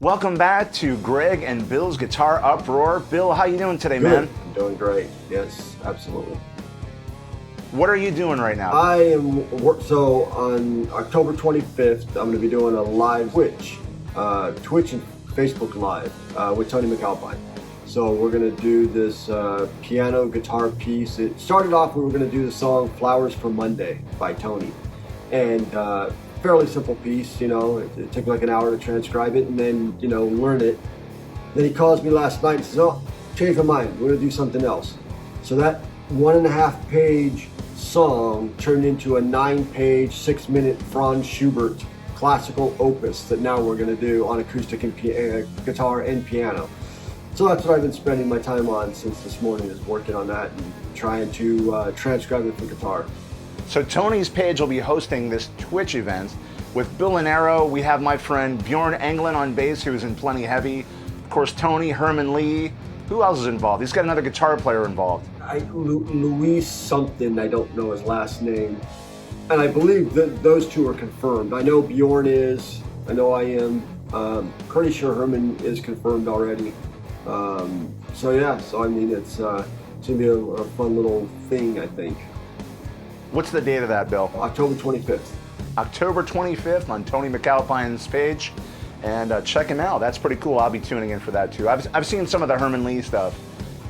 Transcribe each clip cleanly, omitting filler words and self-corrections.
Welcome back to Greg and Bill's Guitar Uproar. Bill, how you doing today, Good. man? I'm doing great. Yes, absolutely. What are you doing right now? I am, so on October 25th, I'm going to be doing a live Twitch and Facebook Live with Tony MacAlpine. So we're going to do this piano guitar piece. It started off, we were going to do the song Flowers for Monday by Tony. And fairly simple piece, it took like an hour to transcribe it and then, learn it. Then he calls me last night and says, oh, change my mind, we're going to do something else. So that 1.5 page song turned into a 9-page, 6-minute Franz Schubert classical opus that now we're going to do on acoustic and guitar and piano. So that's what I've been spending my time on since this morning, is working on that and trying to transcribe it for guitar. So Tony's page will be hosting this Twitch event with Bill Lonero. We have my friend Bjorn Englund on bass, who is in Plenty Heavy. Of course, Tony, Herman Lee. Who else is involved? He's got another guitar player involved. Luis something, I don't know his last name. And I believe that those two are confirmed. I know Bjorn is, I know I am. Pretty sure Herman is confirmed already. It's going to be a fun little thing, I think. What's the date of that, Bill? October 25th. October 25th on Tony MacAlpine's page. And check him out. That's pretty cool. I'll be tuning in for that too. I've seen some of the Herman Lee stuff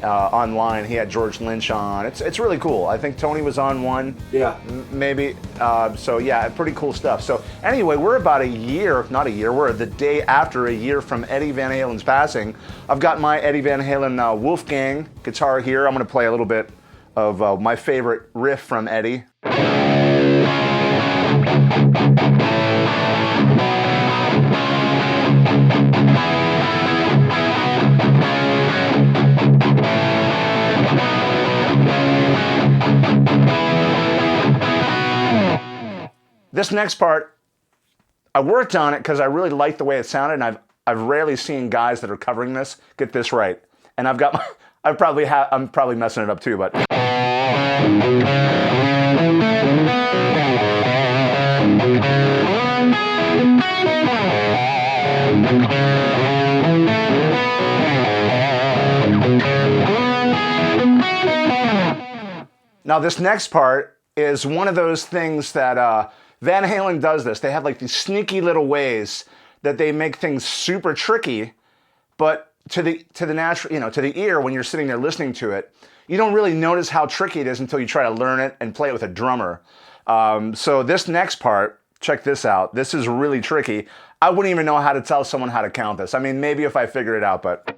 online. He had George Lynch on. It's really cool. I think Tony was on one. Yeah. Maybe. Pretty cool stuff. So anyway, we're about we're the day after a year from Eddie Van Halen's passing. I've got my Eddie Van Halen Wolfgang guitar here. I'm going to play a little bit of my favorite riff from Eddie. This next part, I worked on it because I really liked the way it sounded, and I've rarely seen guys that are covering this get this right. And I'm probably messing it up too, but. Now this next part is one of those things that Van Halen does this. They have like these sneaky little ways that they make things super tricky, but to the ear, when you're sitting there listening to it, you don't really notice how tricky it is until you try to learn it and play it with a drummer. So this next part, check this out. This is really tricky. I wouldn't even know how to tell someone how to count this. I mean, maybe if I figured it out, but.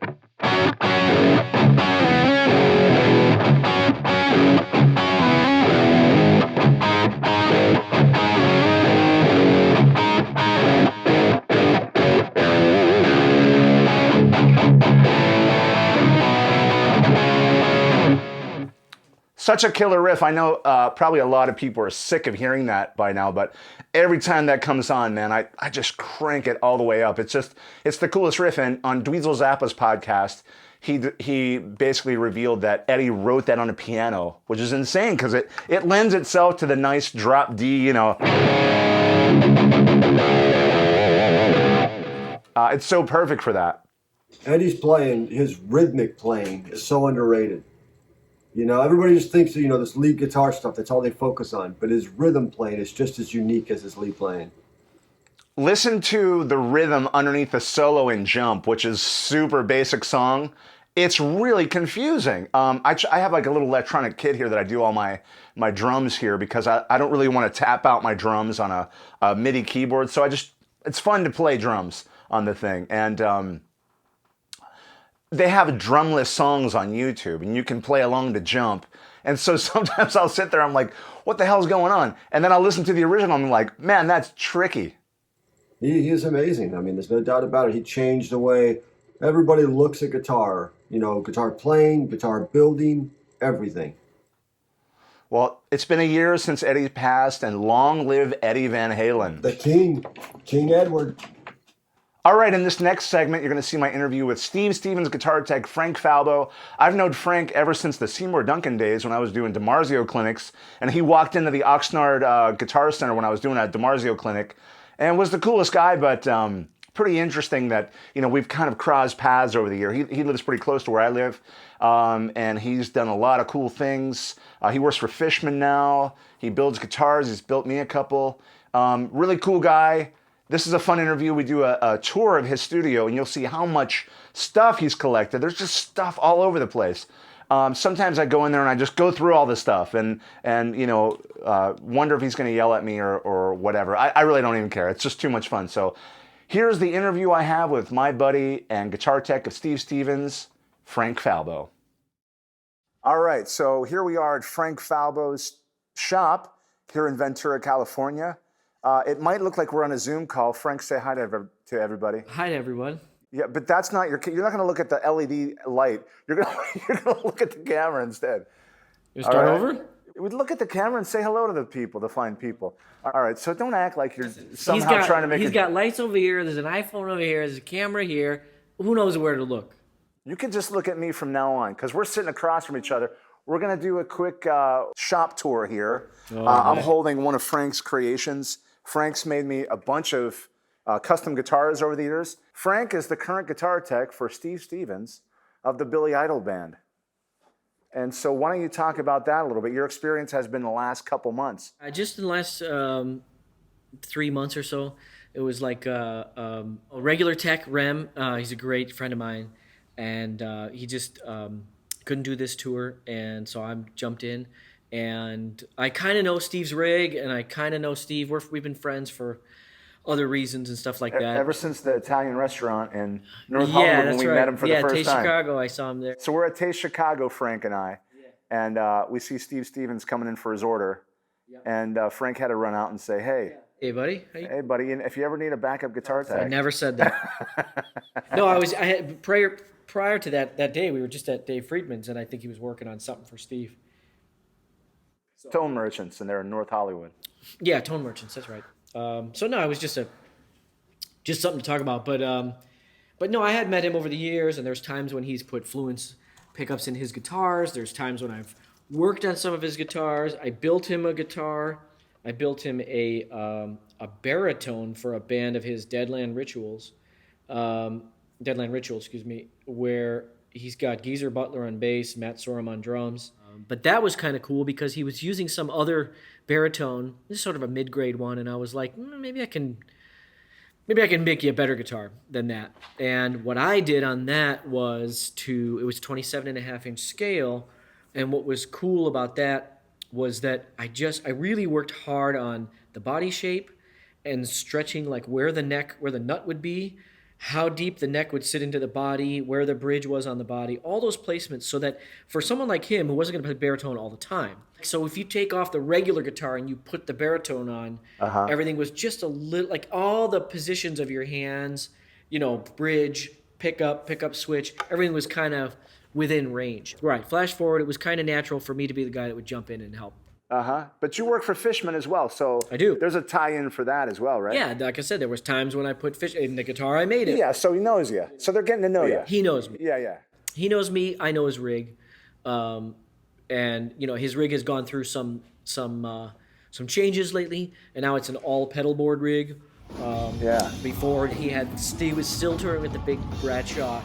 Such a killer riff. I know probably a lot of people are sick of hearing that by now, but every time that comes on, man, I just crank it all the way up. It's the coolest riff. And on Dweezil Zappa's podcast, he basically revealed that Eddie wrote that on a piano, which is insane because it lends itself to the nice drop D, It's so perfect for that. Eddie's playing, his rhythmic playing is so underrated. Everybody just thinks that, this lead guitar stuff, that's all they focus on. But his rhythm playing is just as unique as his lead playing. Listen to the rhythm underneath the solo in Jump, which is super basic song. It's really confusing. I have like a little electronic kit here that I do all my drums here because I don't really want to tap out my drums on a MIDI keyboard. So it's fun to play drums on the thing. And they have drumless songs on YouTube, and you can play along to Jump. And so sometimes I'll sit there, I'm like, what the hell's going on? And then I'll listen to the original, and I'm like, man, that's tricky. He is amazing. I mean, there's no doubt about it. He changed the way everybody looks at guitar. Guitar playing, guitar building, everything. Well, it's been a year since Eddie passed, and long live Eddie Van Halen. The King, King Edward. All right, in this next segment, you're going to see my interview with Steve Stevens guitar tech Frank Falbo. I've known Frank ever since the Seymour Duncan days when I was doing DiMarzio clinics, and he walked into the Oxnard Guitar Center when I was doing a DiMarzio clinic, and was the coolest guy, but pretty interesting that, we've kind of crossed paths over the year. He lives pretty close to where I live, and he's done a lot of cool things. He works for Fishman now. He builds guitars. He's built me a couple. Really cool guy. This is a fun interview. We do a tour of his studio, and you'll see how much stuff he's collected. There's just stuff all over the place. Sometimes I go in there and I just go through all this stuff and wonder if he's going to yell at me or whatever. I really don't even care. It's just too much fun. So here's the interview I have with my buddy and guitar tech of Steve Stevens, Frank Falbo. All right, so here we are at Frank Falbo's shop here in Ventura, California. It might look like we're on a Zoom call. Frank, say hi to everybody. Hi to everyone. Yeah, but that's not you're not going to look at the LED light. You're going to look at the camera instead. You start over? We'd look at the camera and say hello to the people, the fine people. All right, so don't act like you're somehow trying to make He's got lights over here, there's an iPhone over here, there's a camera here. Who knows where to look? You can just look at me from now on, because we're sitting across from each other. We're going to do a quick shop tour here. I'm holding one of Frank's creations. Frank's made me a bunch of custom guitars over the years. Frank is the current guitar tech for Steve Stevens of the Billy Idol Band. And so why don't you talk about that a little bit? Your experience has been the last couple months. Just in the last 3 months or so, it was like a regular tech, Rem. He's a great friend of mine. And he just couldn't do this tour. And so I jumped in. And I kind of know Steve's rig, and I kind of know Steve. We've been friends for other reasons and stuff like that. Ever since the Italian restaurant in North Hollywood when we met him for the first Taste time. Chicago, I saw him there. So we're at Taste Chicago, Frank and I, and we see Steve Stevens coming in for his order, and Frank had to run out and say, Hey, buddy. Hey, buddy, and if you ever need a backup guitar tech. I never said that. No, I had prior to that day, we were just at Dave Friedman's, and I think he was working on something for Steve. Tone Merchants, and they're in North Hollywood. Yeah, Tone Merchants, that's right. So no, it was just something to talk about. But no, I had met him over the years, and there's times when he's put Fluence pickups in his guitars. There's times when I've worked on some of his guitars. I built him a guitar. I built him a baritone for a band of his Deadland Rituals, where he's got Geezer Butler on bass, Matt Sorum on drums. But that was kind of cool because he was using some other baritone, this is sort of a mid-grade one, and I was like, maybe I can make you a better guitar than that. And what I did on that was it was 27.5-inch scale, and what was cool about that was that I really worked hard on the body shape and stretching like where the nut would be, how deep the neck would sit into the body, where the bridge was on the body, all those placements, so that for someone like him who wasn't going to play baritone all the time. So if you take off the regular guitar and you put the baritone on, everything was just a little, like all the positions of your hands, bridge, pickup, switch, everything was kind of within range. Right, flash forward, it was kind of natural for me to be the guy that would jump in and help. But you work for Fishman as well, so I do. There's a tie-in for that as well, right? Yeah, like I said, there was times when I put Fish in the guitar, I made it. Yeah, so he knows you. So they're getting to know you. He knows me. Yeah. He knows me. I know his rig, and his rig has gone through some changes lately, and now it's an all pedal board rig. Before he was still touring with the big Bradshaw,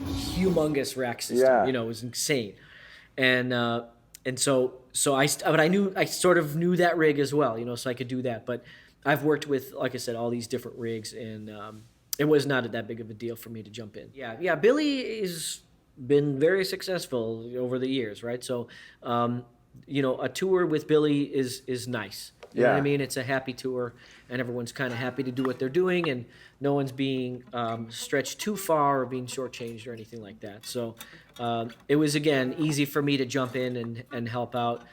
humongous rack system. It was insane, and so I sort of knew that rig as well, so I could do that. But I've worked with, like I said, all these different rigs, and it was not that big of a deal for me to jump in. Yeah, Billy has been very successful over the years, right? So, a tour with Billy is nice. You know what I mean? It's a happy tour, and everyone's kind of happy to do what they're doing, and no one's being stretched too far or being shortchanged or anything like that. So it was, again, easy for me to jump in and help out.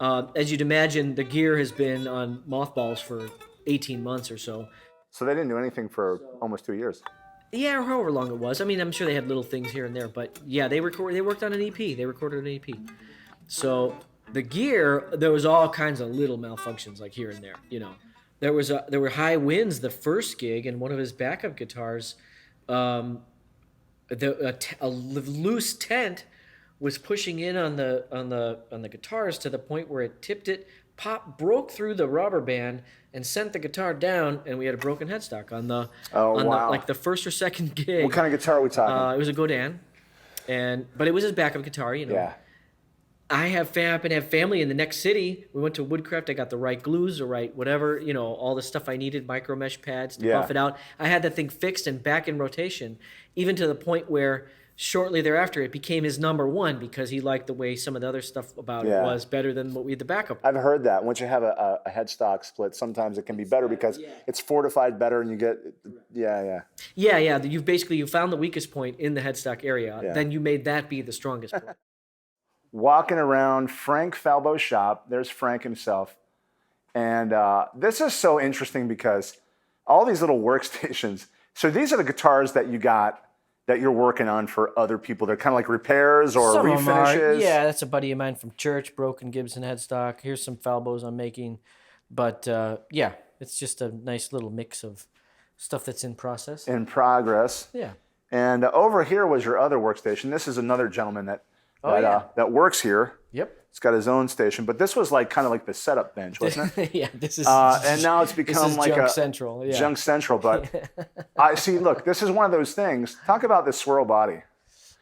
As you'd imagine, the gear has been on mothballs for 18 months or so. So they didn't do anything for almost 2 years. Yeah, or however long it was. I mean, I'm sure they had little things here and there, but yeah, they worked on an EP. They recorded an EP. So the gear, there was all kinds of little malfunctions, like here and there. There were high winds the first gig, and one of his backup guitars, a loose tent was pushing in on the guitars to the point where it tipped it, broke through the rubber band and sent the guitar down, and we had a broken headstock on the the first or second gig. What kind of guitar are we talking? It was a Godin, but it was his backup guitar, Yeah. I happen to have family in the next city. We went to Woodcraft. I got the right glues, the right whatever, all the stuff I needed, micro mesh pads to buff it out. I had that thing fixed and back in rotation, even to the point where shortly thereafter it became his number one because he liked the way some of the other stuff about it was better than what we had the backup. I've heard that. Once you have a headstock split, sometimes it can be better because it's fortified better and you get, Yeah, You found the weakest point in the headstock area. Yeah. Then you made that be the strongest point. Walking around Frank Falbo's shop. There's Frank himself. And this is so interesting because all these little workstations. So these are the guitars that you got that you're working on for other people. They're kind of like repairs or some refinishes. That's a buddy of mine from church, broken Gibson headstock. Here's some Falbos I'm making. But it's just a nice little mix of stuff that's in process. In progress. Yeah. And over here was your other workstation. This is another gentleman that works here. Yep. He's got his own station, but this was kind of like the setup bench, wasn't it? Yeah, this is. And now it's become like Junk Central. Yeah. Junk Central. But I see. Look, this is one of those things. Talk about this swirl body.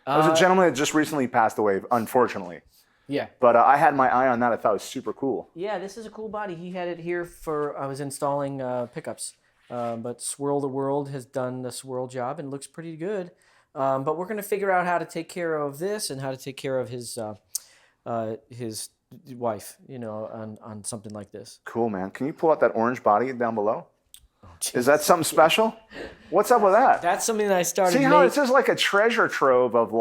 There was a gentleman that just recently passed away, unfortunately. Yeah. But I had my eye on that. I thought it was super cool. Yeah, this is a cool body. He had it here I was installing pickups. But Swirl the World has done the swirl job and looks pretty good. But we're going to figure out how to take care of this and how to take care of his wife, on something like this. Cool, man. Can you pull out that orange body down below? Is that something special? What's up with that? That's something that I started. See how this is like a treasure trove of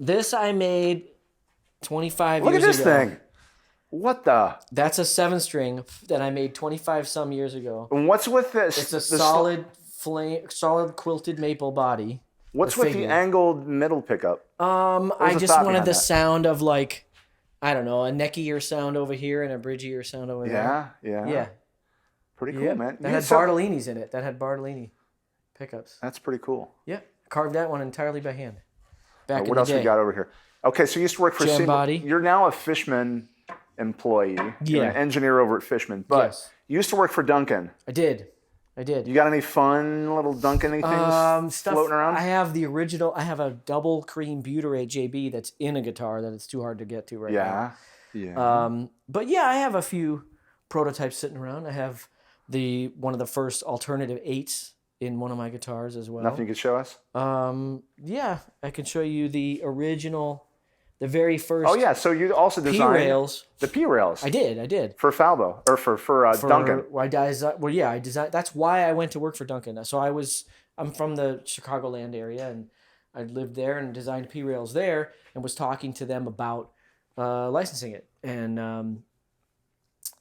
This I made 25 years ago. Look at this thing. What the? That's a 7-string that I made 25 some years ago. And what's with this? It's a solid quilted maple body. What's with the angled middle pickup? I just wanted the sound of I don't know, a neckier sound over here and a bridgier sound over there. Yeah. Pretty cool, man. That had Bartolini's in it. That had Bartolini pickups. That's pretty cool. Yeah. Carved that one entirely by hand. Back in the day. What else we got over here? Okay, so you used to work for Jam body. You're now a Fishman employee. You're an engineer over at Fishman. But you used to work for Duncan. I did. You got any fun little Duncan things floating around? I have the original. I have a double cream butyrate JB that's in a guitar that it's too hard to get to right now. Yeah. But I have a few prototypes sitting around. I have one of the first alternative 8s in one of my guitars as well. Nothing you could show us? Yeah, I can show you the original. The very first. Oh yeah, so you also designed P-rails. The P-rails. I did. For Falbo or for Duncan. I designed. That's why I went to work for Duncan. So I'm from the Chicagoland area, and I lived there and designed P-rails there, and was talking to them about licensing it, and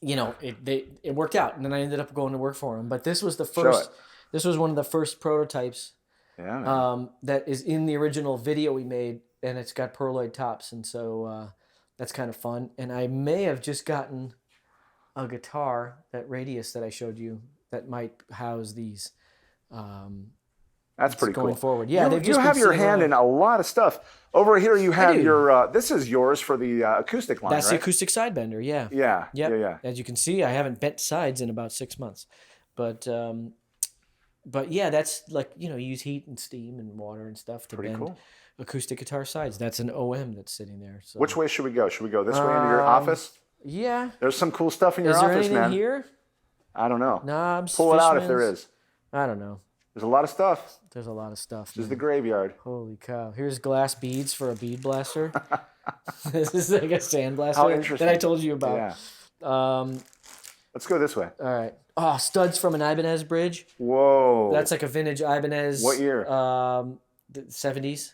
it worked out, and then I ended up going to work for them. But this was the first. This was one of the first prototypes. Yeah. That is in the original video we made. And it's got perloid tops, and so that's kind of fun. And I may have just gotten a guitar, that Radius that I showed you, that might house these. That's pretty cool. Going forward. Yeah, you have your hand in a lot of stuff. Over here you have your, this is yours for the acoustic line, That's right? the acoustic side bender, yeah. Yeah. As you can see, I haven't bent sides in about 6 months. But yeah, that's you use heat and steam and water and stuff to bend. Cool. Acoustic guitar sides. That's an OM that's sitting there. So. Which way should we go? Should we go this way into your office? Yeah. There's some cool stuff in your office, man. Is there anything here? I don't know. Knobs, pull it out if there is. I don't know. There's a lot of stuff. There's a lot of stuff. This is the graveyard. Holy cow. Here's glass beads for a bead blaster. This is like a sand blaster. How interesting. That I told you about. Yeah. Let's go this way. All right. Oh, studs from an Ibanez bridge. Whoa. That's like a vintage Ibanez. What year? The 70s.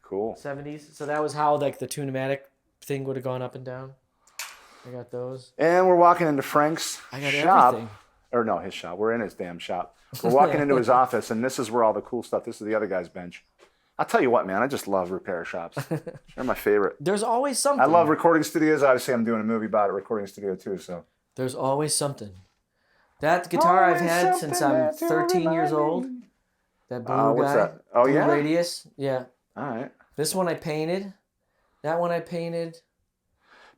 Cool. 70s. So that was how the Tune-o-matic thing would have gone up and down. I got those. And we're walking into Frank's shop. Everything. Or no, his shop. We're in his damn shop. We're walking into his office, and this is where all the cool stuff. This is the other guy's bench. I'll tell you what, man. I just love repair shops. They're my favorite. There's always something. I love recording studios. Obviously, I'm doing a movie about a recording studio too. So there's always something. That guitar I've had since I'm 13 years old. That blue guy. What's that? Oh, blue yeah? Radius. Yeah. All right. This one I painted. That one I painted.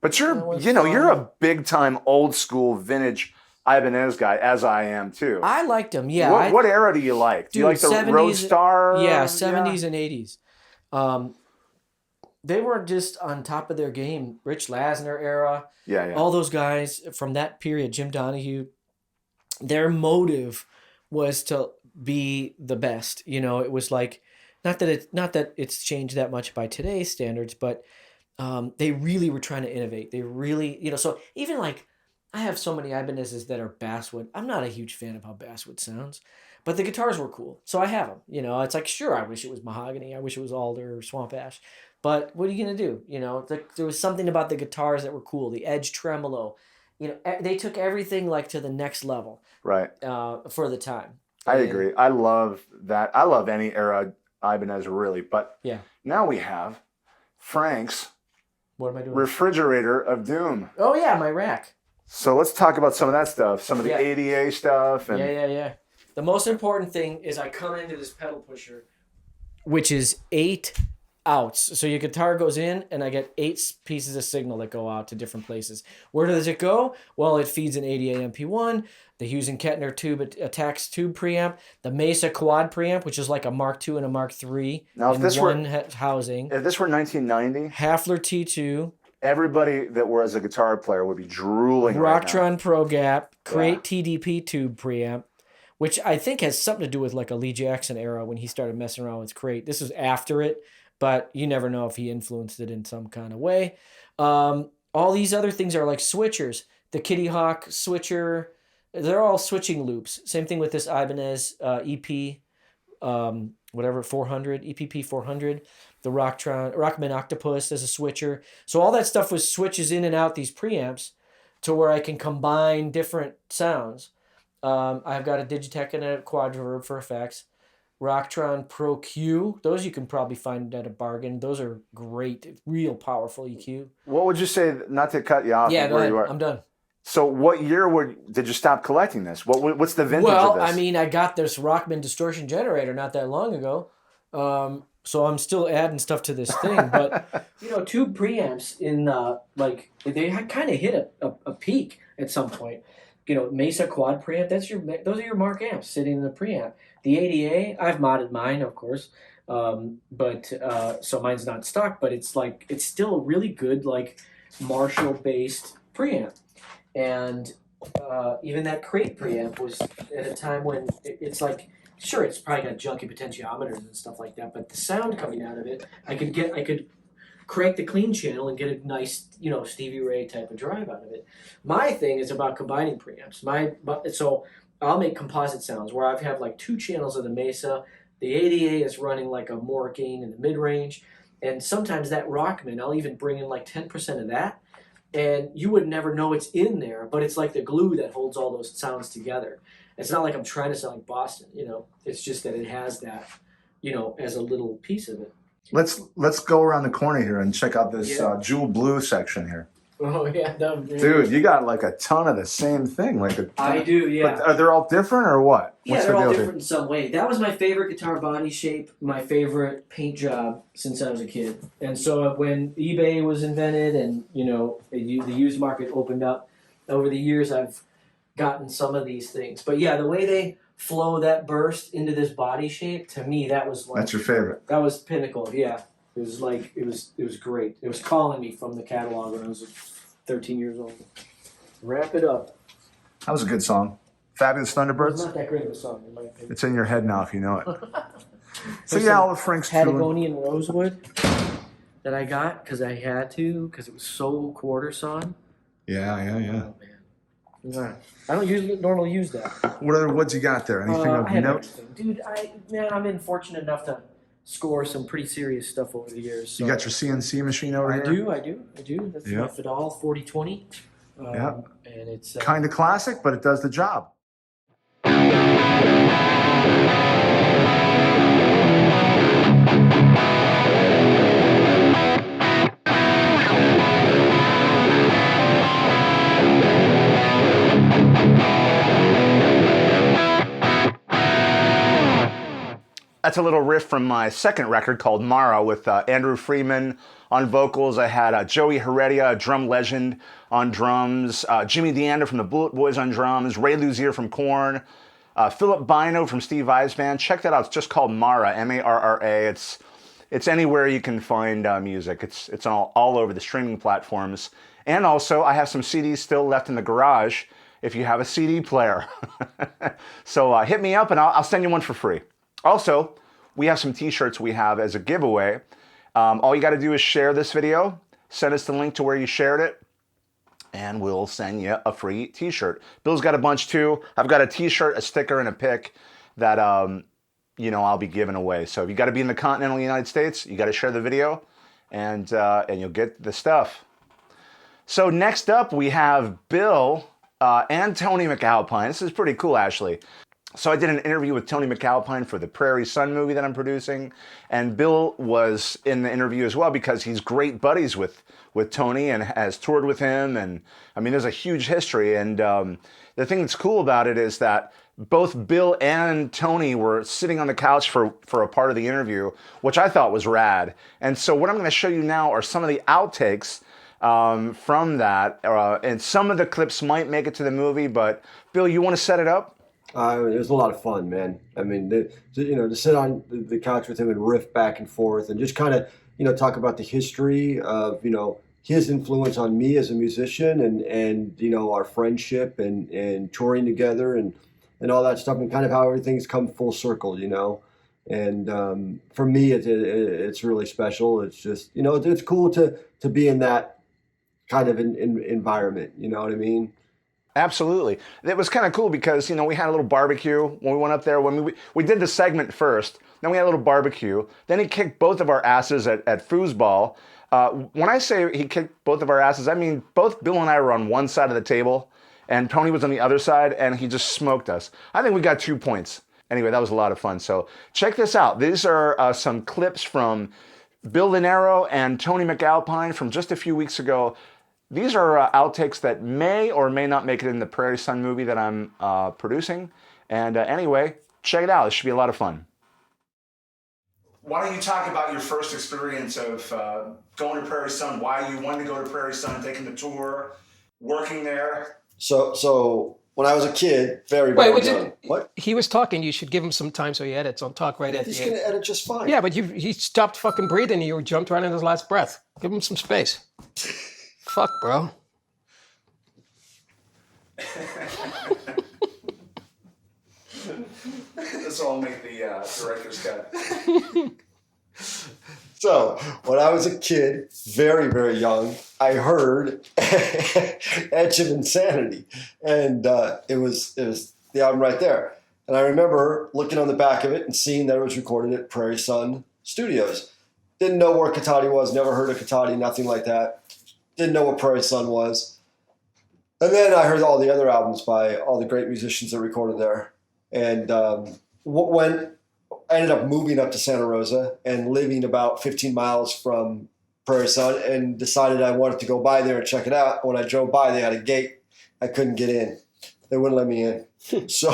But you're a big time old school vintage Ibanez guy, as I am too. I liked them. Yeah. What era do you like? Do you like the 70s, Roadstar? Yeah, 70s and 80s. They were just on top of their game. Rich Lasner era. Yeah. All those guys from that period, Jim Donahue, their motive was to be the best. It was like, not that it's changed that much by today's standards, but they really were trying to innovate. They really, so even like, I have so many Ibanezes that are basswood. I'm not a huge fan of how basswood sounds, but the guitars were cool. So I have them. It's like, sure, I wish it was mahogany. I wish it was alder or swamp ash. But what are you going to do? There was something about the guitars that were cool. The edge tremolo. They took everything like to the next level. Right. For the time. I agree. I love that. I love any era Ibanez really. But now we have Frank's What am I doing? Refrigerator of Doom. Oh, yeah, my rack. So let's talk about some of that stuff, some of the ADA stuff. And... Yeah. The most important thing is I come into this pedal pusher, which is 8 outs. So your guitar goes in, and I get 8 pieces of signal that go out to different places. Where does it go? Well, it feeds an ADA MP1, the Hughes and Kettner tube Attacks tube preamp, the Mesa quad preamp, which is like a Mark II and a Mark III now, in one housing. If this were 1990, Hafler T2. Everybody that was a guitar player would be drooling right now. Rocktron Pro Gap, Crate TDP tube preamp, which I think has something to do with like a Lee Jackson era when he started messing around with Crate. This was after it, but you never know if he influenced it in some kind of way. All these other things are like switchers. The Kitty Hawk switcher, they're all switching loops. Same thing with this Ibanez EP, 400, EPP 400. The Rockman Octopus as a switcher. So all that stuff was switches in and out these preamps to where I can combine different sounds. I've got a Digitech and a Quadreverb for effects. Rocktron Pro Q. Those you can probably find at a bargain. Those are great, real powerful EQ. What would you say, not to cut you off? Yeah, go ahead. You are? I'm done. So what year did you stop collecting this? What's the vintage of this? Well, I mean, I got this Rockman distortion generator not that long ago. So I'm still adding stuff to this thing, but tube preamps they kind of hit a peak at some point. Mesa quad preamp, those are your Mark amps sitting in the preamp. The ADA, I've modded mine, of course, but so mine's not stock, but it's still a really good like Marshall based preamp, and even that Crate preamp was at a time when it's like. Sure, it's probably got junky potentiometers and stuff like that, but the sound coming out of it, I could crank the clean channel and get a nice, Stevie Ray type of drive out of it. My thing is about combining preamps. So I'll make composite sounds where I have like 2 channels of the Mesa. The ADA is running like a more gain in the mid range, and sometimes that Rockman, I'll even bring in like 10% of that, and you would never know it's in there, but it's like the glue that holds all those sounds together. It's not like I'm trying to sound like Boston, It's just that it has that, as a little piece of it. Let's go around the corner here and check out this Jewel Blue section here. Oh yeah, dude, you got like a ton of the same thing. I do, yeah. But are they all different or what? Yeah, they're all different in some way. That was my favorite guitar body shape, my favorite paint job since I was a kid. And so when eBay was invented and the used market opened up, over the years I've gotten some of these things. But yeah, the way they flow that burst into this body shape, to me that was like, that's your favorite. That was pinnacle, yeah. It was it was great. It was calling me from the catalog when I was 13 years old. Wrap it up. That was a good song. Fabulous Thunderbirds. It's not that great of a song in my opinion. It's in your head now if you know it. So yeah, all the Frank's Patagonian Rosewood that I got because I had to because it was so quarter sawn. Yeah. Oh, man. Yeah. I don't normally use that. What other woods you got there? Anything of note? Dude, I've been fortunate enough to score some pretty serious stuff over the years. So. You got your CNC machine over here? I do. That's my Fidal 4020. Yeah. And it's kind of classic, but it does the job. that's a little riff from my second record called Marra with Andrew Freeman on vocals. I had Joey Heredia, a drum legend, on drums, Jimmy Deander from the Bullet Boys on drums, Ray Luzier from Korn, Philip Bino from Steve Vai's band. Check that out. It's just called Marra, M-A-R-R-A. It's anywhere you can find music. It's all over the streaming platforms. And also, I have some CDs still left in the garage if you have a CD player. So hit me up and I'll send you one for free. Also, we have some t-shirts we have as a giveaway. All you got to do is share this video, send us the link to where you shared it, and we'll send you a free t-shirt. Bill's got a bunch too. I've got a t-shirt, a sticker, and a pic that I'll be giving away. So if you got to be in the continental United States, you got to share the video, and you'll get the stuff. So next up, we have Bill and Tony MacAlpine. This is pretty cool, actually. So I did an interview with Tony MacAlpine for the Prairie Sun movie that I'm producing, and Bill was in the interview as well because he's great buddies with Tony and has toured with him, and I mean there's a huge history. And the thing that's cool about it is that both Bill and Tony were sitting on the couch for a part of the interview, which I thought was rad. And so what I'm going to show you now are some of the outtakes from that, and some of the clips might make it to the movie. But Bill, you want to set it up? It was a lot of fun, man. I mean, to sit on the couch with him and riff back and forth and just kind of, talk about the history of, his influence on me as a musician and our friendship and touring together and all that stuff and kind of how everything's come full circle, And for me, it's really special. It's just, it's cool to be in that kind of environment, you know what I mean? Absolutely. It was kind of cool because, we had a little barbecue when we went up there. When we did the segment first, then we had a little barbecue. Then he kicked both of our asses at foosball. When I say he kicked both of our asses, I mean both Bill and I were on one side of the table, and Tony was on the other side, and he just smoked us. I think we got 2 points. Anyway, that was a lot of fun. So check this out. These are some clips from Bill Lonero and Tony MacAlpine from just a few weeks ago. These are outtakes that may or may not make it in the Prairie Sun movie that I'm producing. And anyway, check it out. It should be a lot of fun. Why don't you talk about your first experience of going to Prairie Sun, why you wanted to go to Prairie Sun, taking the tour, working there? So when I was a kid, very young. What? He was talking. You should give him some time so he edits. I'll talk right at the end. He's going to edit just fine. Yeah, but he stopped fucking breathing and you jumped right in his last breath. Give him some space. Fuck, bro. This will all make the director's cut. So, when I was a kid, very, very young, I heard Edge of Insanity. And it was the album right there. And I remember looking on the back of it and seeing that it was recorded at Prairie Sun Studios. Didn't know where Cotati was, never heard of Cotati, nothing like that. Didn't know what Prairie Sun was. And then I heard all the other albums by all the great musicians that recorded there. And when I ended up moving up to Santa Rosa and living about 15 miles from Prairie Sun and decided I wanted to go by there and check it out. When I drove by, they had a gate. I couldn't get in. They wouldn't let me in. So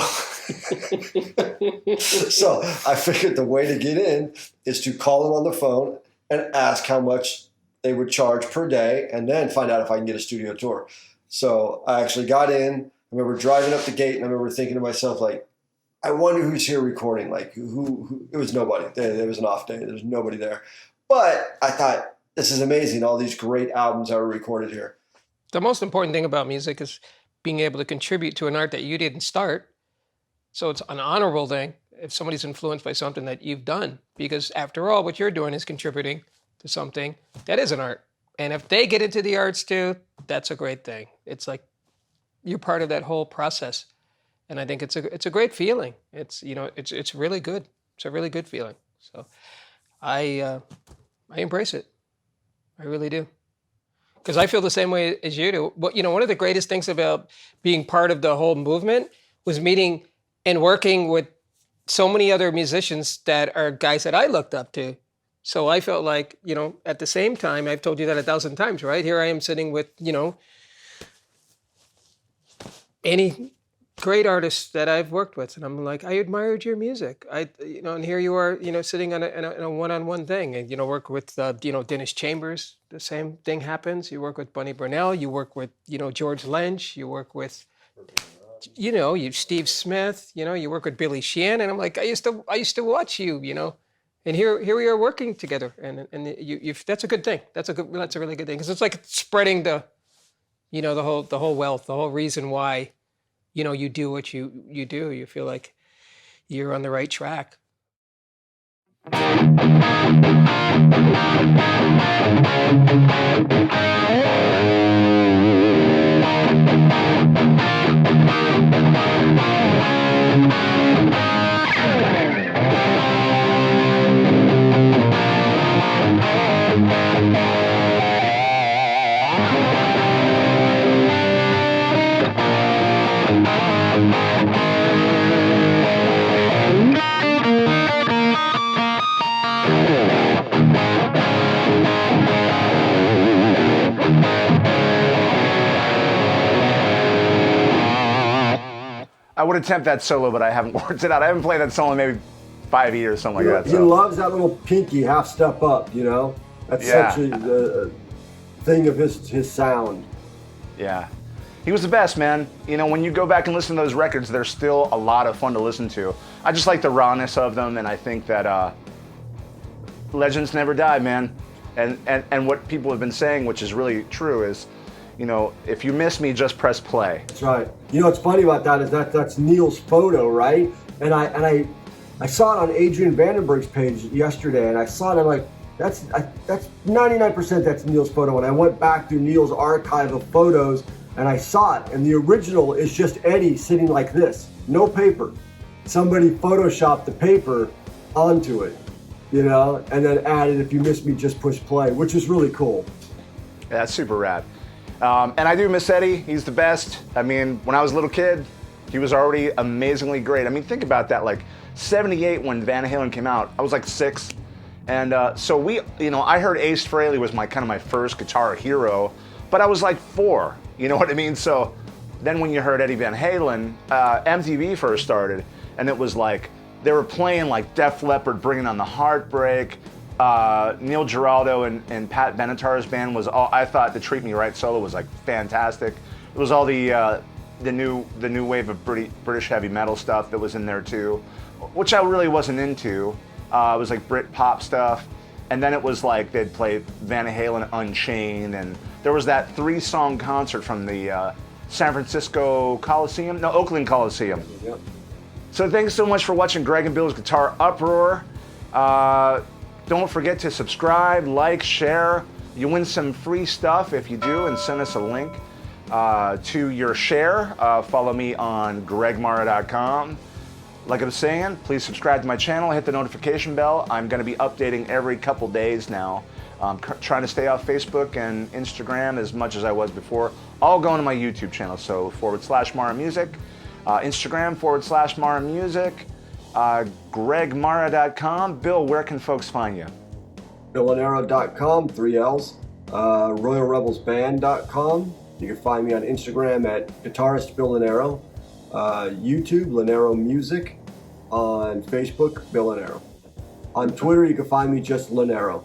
I figured the way to get in is to call them on the phone and ask how much they would charge per day and then find out if I can get a studio tour. So I actually got in. I remember driving up the gate and I remember thinking to myself, like, I wonder who's here recording. Like, who it was nobody. There was an off day. There was nobody there. But I thought, this is amazing, all these great albums that were recorded here. The most important thing about music is being able to contribute to an art that you didn't start. So it's an honorable thing if somebody's influenced by something that you've done. Because after all, what you're doing is contributing to something that is an art. And if they get into the arts too, that's a great thing. It's like you're part of that whole process. And I think it's a great feeling. It's really good. It's a really good feeling. So I embrace it. I really do. Because I feel the same way as you do. But one of the greatest things about being part of the whole movement was meeting and working with so many other musicians that are guys that I looked up to. So I felt like, at the same time, I've told you that 1,000 times, right? Here I am sitting with, any great artists that I've worked with, and I'm like, I admired your music. And here you are, sitting on a one-on-one thing, and work with, Dennis Chambers. The same thing happens. You work with Bunny Burnell. You work with, George Lynch. You work with, Steve Smith. You work with Billy Sheehan, and I'm like, I used to watch you, and here we are working together, and you that's a good thing. That's a really good thing, because it's like spreading the whole wealth, the whole reason why. You do what you do. You feel like you're on the right track. I would attempt that solo, but I haven't worked it out. I haven't played that solo in maybe 5 years, something like that. He loves that little pinky half step up, That's such a thing of his sound. Yeah. He was the best, man. When you go back and listen to those records, they're still a lot of fun to listen to. I just like the rawness of them, and I think that legends never die, man. And what people have been saying, which is really true, is, if you miss me, just press play. That's right. What's funny about that is that's Neil's photo, right? And I saw it on Adrian Vandenberg's page yesterday, and I saw it, and I'm like, that's 99% that's Neil's photo. And I went back through Neil's archive of photos, and I saw it, and the original is just Eddie sitting like this, no paper. Somebody photoshopped the paper onto it, and then added, if you miss me, just push play, which is really cool. Yeah, that's super rad. And I do miss Eddie. He's the best. I mean, when I was a little kid, he was already amazingly great. I mean, think about that. Like, 78 when Van Halen came out, I was like 6. And so I heard Ace Frehley was my first guitar hero, but I was like 4. You know what I mean? So then when you heard Eddie Van Halen, MTV first started, and it was like, they were playing like Def Leppard, Bringing on the Heartbreak. Neil Giraldo and Pat Benatar's band was all. I thought the Treat Me Right solo was like fantastic. It was all the new wave of British heavy metal stuff that was in there too, which I really wasn't into. It was like Brit pop stuff, and then it was like they'd play Van Halen Unchained, and there was that 3-song concert from the Oakland Coliseum. Yep. So thanks so much for watching Greg and Bill's Guitar Uproar. Don't forget to subscribe, like, share. You win some free stuff if you do, and send us a link to your share. Follow me on gregmarra.com. Like I was saying, please subscribe to my channel, hit the notification bell. I'm going to be updating every couple days now. I'm trying to stay off Facebook and Instagram as much as I was before. All going to my YouTube channel, so /Marra Music, Instagram /Marra Music. gregmarra.com. Bill, where can folks find you? Lonero.com, 3 L's. RoyalRebelsBand.com. You can find me on Instagram at Guitarist Bill Lonero. YouTube, Lonero Music. On Facebook, Bill Lonero. On Twitter, you can find me just Lonero.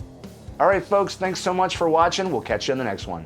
All right, folks, thanks so much for watching. We'll catch you in the next one.